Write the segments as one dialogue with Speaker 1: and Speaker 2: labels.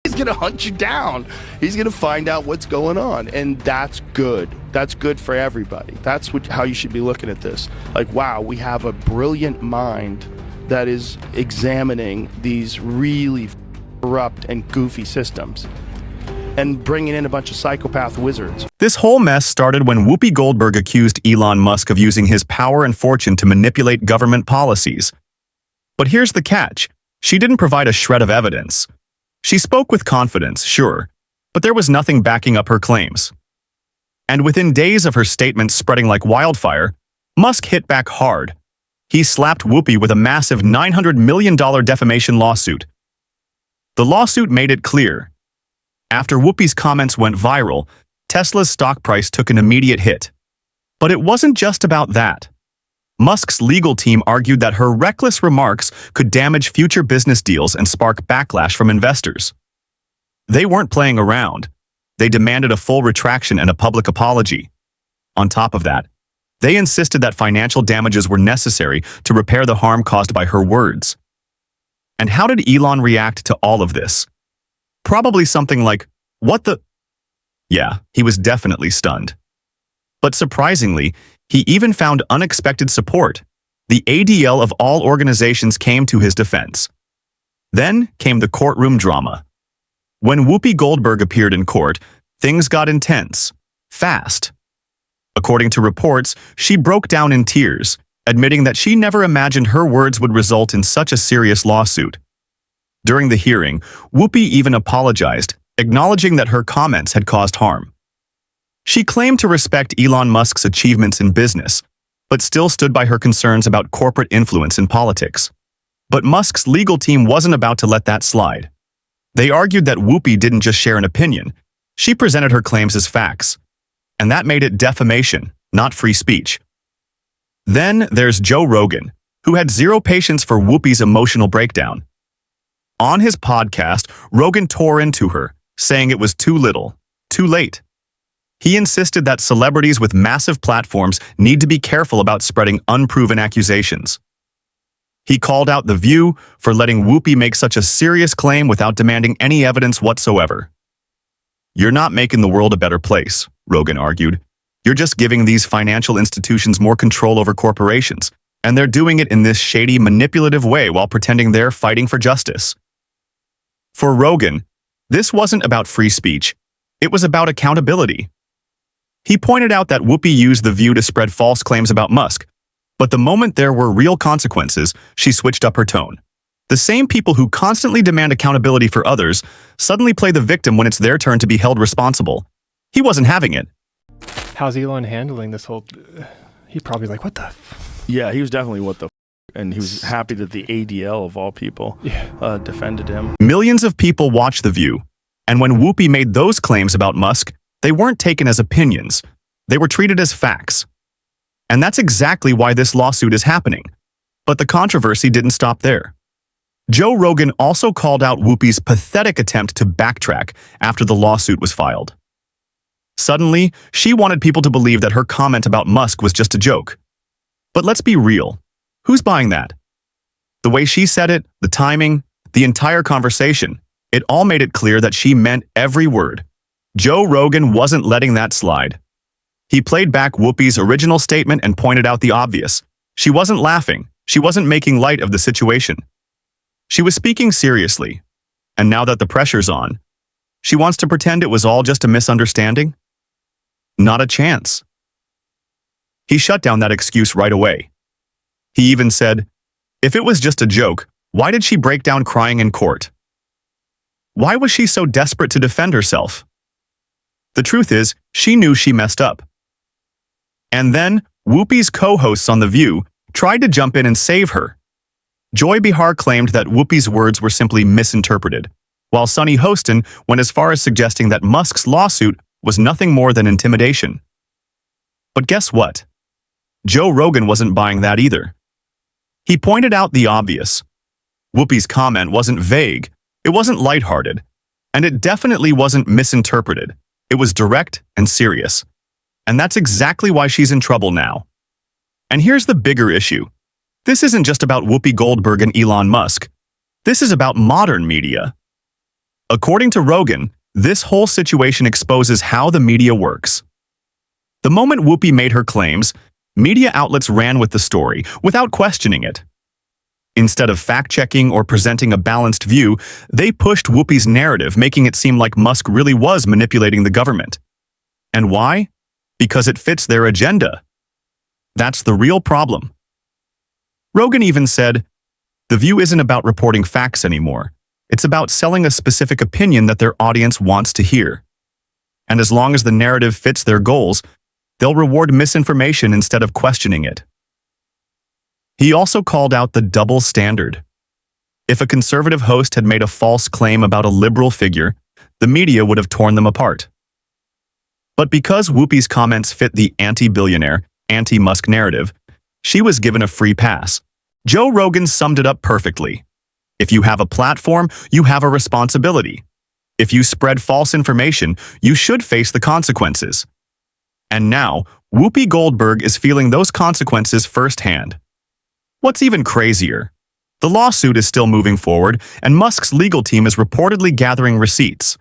Speaker 1: He's going to hunt you down. He's going to find out what's going on. And that's good. That's good for everybody. That's how you should be looking at this. Like, wow, we have a brilliant mind that is examining these really corrupt and goofy systems and bringing in a bunch of psychopath wizards.
Speaker 2: This whole mess started when Whoopi Goldberg accused Elon Musk of using his power and fortune to manipulate government policies. But here's the catch. She didn't provide a shred of evidence. She spoke with confidence, sure, but there was nothing backing up her claims. And within days of her statements spreading like wildfire, Musk hit back hard. He slapped Whoopi with a massive $900 million defamation lawsuit. The lawsuit made it clear. After Whoopi's comments went viral, Tesla's stock price took an immediate hit. But it wasn't just about that. Musk's legal team argued that her reckless remarks could damage future business deals and spark backlash from investors. They weren't playing around. They demanded a full retraction and a public apology. On top of that, they insisted that financial damages were necessary to repair the harm caused by her words. And how did Elon react to all of this? Probably something like, "What the?" Yeah, he was definitely stunned. But surprisingly, he even found unexpected support. The ADL of all organizations came to his defense. Then came the courtroom drama. When Whoopi Goldberg appeared in court, things got intense, fast. According to reports, she broke down in tears, admitting that she never imagined her words would result in such a serious lawsuit. During the hearing, Whoopi even apologized, acknowledging that her comments had caused harm. She claimed to respect Elon Musk's achievements in business, but still stood by her concerns about corporate influence in politics. But Musk's legal team wasn't about to let that slide. They argued that Whoopi didn't just share an opinion, she presented her claims as facts. And that made it defamation, not free speech. Then there's Joe Rogan, who had zero patience for Whoopi's emotional breakdown. On his podcast, Rogan tore into her, saying it was too little, too late. He insisted that celebrities with massive platforms need to be careful about spreading unproven accusations. He called out The View for letting Whoopi make such a serious claim without demanding any evidence whatsoever. "You're not making the world a better place," Rogan argued. "You're just giving these financial institutions more control over corporations, and they're doing it in this shady, manipulative way while pretending they're fighting for justice." For Rogan, this wasn't about free speech. It was about accountability. He pointed out that Whoopi used The View to spread false claims about Musk, but the moment there were real consequences, she switched up her tone. The same people who constantly demand accountability for others suddenly play the victim when it's their turn to be held responsible. He wasn't having it.
Speaker 3: How's Elon handling this whole... He's probably like, what the...
Speaker 1: Yeah, he was definitely what the and he was happy that the ADL of all people defended him.
Speaker 2: Millions of people watched The View, and when Whoopi made those claims about Musk, they weren't taken as opinions. They were treated as facts. And that's exactly why this lawsuit is happening. But the controversy didn't stop there. Joe Rogan also called out Whoopi's pathetic attempt to backtrack after the lawsuit was filed. Suddenly, she wanted people to believe that her comment about Musk was just a joke. But let's be real. Who's buying that? The way she said it, the timing, the entire conversation, it all made it clear that she meant every word. Joe Rogan wasn't letting that slide. He played back Whoopi's original statement and pointed out the obvious. She wasn't laughing. She wasn't making light of the situation. She was speaking seriously. And now that the pressure's on, she wants to pretend it was all just a misunderstanding? Not a chance. He shut down that excuse right away. He even said, if it was just a joke, why did she break down crying in court? Why was she so desperate to defend herself? The truth is, she knew she messed up. And then, Whoopi's co-hosts on The View tried to jump in and save her. Joy Behar claimed that Whoopi's words were simply misinterpreted, while Sunny Hostin went as far as suggesting that Musk's lawsuit was nothing more than intimidation. But guess what? Joe Rogan wasn't buying that either. He pointed out the obvious. Whoopi's comment wasn't vague, it wasn't lighthearted, and it definitely wasn't misinterpreted. It was direct and serious. And that's exactly why she's in trouble now. And here's the bigger issue. This isn't just about Whoopi Goldberg and Elon Musk. This is about modern media. According to Rogan, this whole situation exposes how the media works. The moment Whoopi made her claims, media outlets ran with the story without questioning it. Instead of fact-checking or presenting a balanced view, they pushed Whoopi's narrative, making it seem like Musk really was manipulating the government. And why? Because it fits their agenda. That's the real problem. Rogan even said, "The View isn't about reporting facts anymore. It's about selling a specific opinion that their audience wants to hear. And as long as the narrative fits their goals, they'll reward misinformation instead of questioning it." He also called out the double standard. If a conservative host had made a false claim about a liberal figure, the media would have torn them apart. But because Whoopi's comments fit the anti-billionaire, anti-Musk narrative, she was given a free pass. Joe Rogan summed it up perfectly. If you have a platform, you have a responsibility. If you spread false information, you should face the consequences. And now, Whoopi Goldberg is feeling those consequences firsthand. What's even crazier? The lawsuit is still moving forward, and Musk's legal team is reportedly gathering receipts,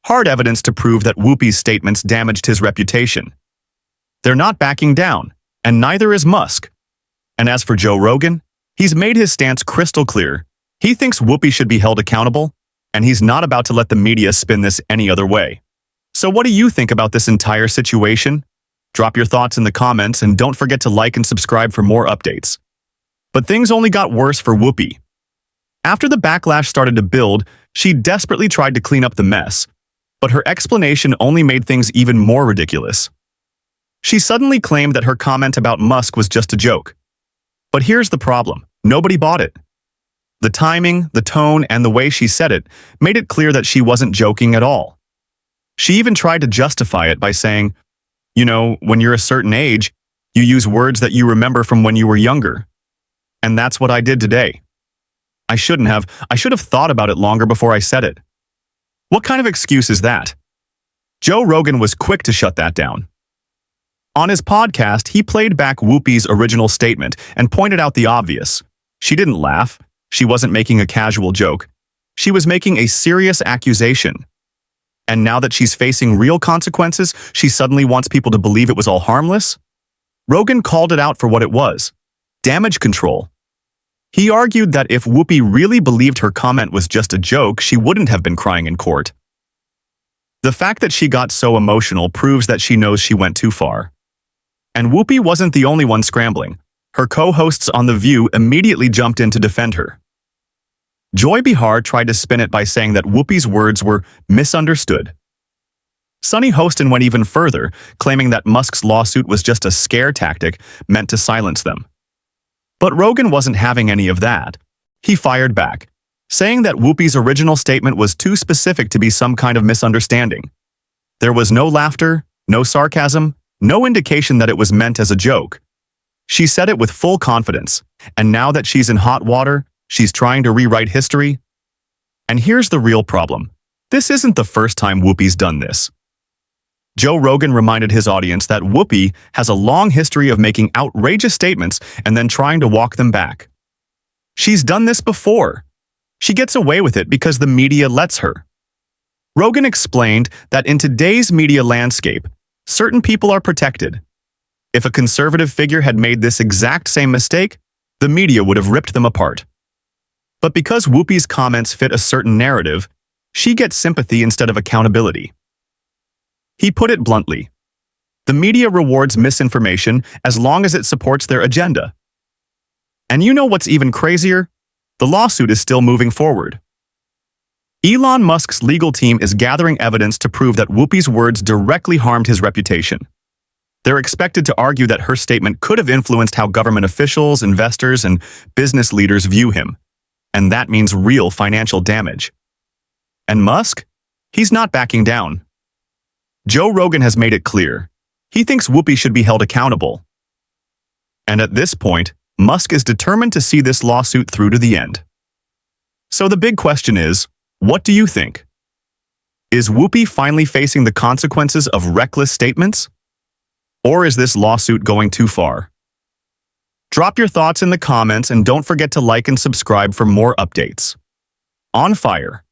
Speaker 2: hard evidence to prove that Whoopi's statements damaged his reputation. They're not backing down, and neither is Musk. And as for Joe Rogan, he's made his stance crystal clear. He thinks Whoopi should be held accountable, and he's not about to let the media spin this any other way. So what do you think about this entire situation? Drop your thoughts in the comments, and don't forget to like and subscribe for more updates. But things only got worse for Whoopi. After the backlash started to build, she desperately tried to clean up the mess, but her explanation only made things even more ridiculous. She suddenly claimed that her comment about Musk was just a joke. But here's the problem: nobody bought it. The timing, the tone, and the way she said it made it clear that she wasn't joking at all. She even tried to justify it by saying, "You know, when you're a certain age, you use words that you remember from when you were younger. And that's what I did today. I should have thought about it longer before I said it." What kind of excuse is that? Joe Rogan was quick to shut that down. On his podcast, he played back Whoopi's original statement and pointed out the obvious. She didn't laugh. She wasn't making a casual joke. She was making a serious accusation. And now that she's facing real consequences, she suddenly wants people to believe it was all harmless? Rogan called it out for what it was: damage control. He argued that if Whoopi really believed her comment was just a joke, she wouldn't have been crying in court. The fact that she got so emotional proves that she knows she went too far. And Whoopi wasn't the only one scrambling. Her co-hosts on The View immediately jumped in to defend her. Joy Behar tried to spin it by saying that Whoopi's words were misunderstood. Sunny Hostin went even further, claiming that Musk's lawsuit was just a scare tactic meant to silence them. But Rogan wasn't having any of that. He fired back, saying that Whoopi's original statement was too specific to be some kind of misunderstanding. There was no laughter, no sarcasm, no indication that it was meant as a joke. She said it with full confidence, and now that she's in hot water, she's trying to rewrite history. And here's the real problem. This isn't the first time Whoopi's done this. Joe Rogan reminded his audience that Whoopi has a long history of making outrageous statements and then trying to walk them back. She's done this before. She gets away with it because the media lets her. Rogan explained that in today's media landscape, certain people are protected. If a conservative figure had made this exact same mistake, the media would have ripped them apart. But because Whoopi's comments fit a certain narrative, she gets sympathy instead of accountability. He put it bluntly: the media rewards misinformation as long as it supports their agenda. And you know what's even crazier? The lawsuit is still moving forward. Elon Musk's legal team is gathering evidence to prove that Whoopi's words directly harmed his reputation. They're expected to argue that her statement could have influenced how government officials, investors, and business leaders view him. And that means real financial damage. And Musk? He's not backing down. Joe Rogan has made it clear. He thinks Whoopi should be held accountable. And at this point, Musk is determined to see this lawsuit through to the end. So the big question is, what do you think? Is Whoopi finally facing the consequences of reckless statements? Or is this lawsuit going too far? Drop your thoughts in the comments and don't forget to like and subscribe for more updates. On Fire.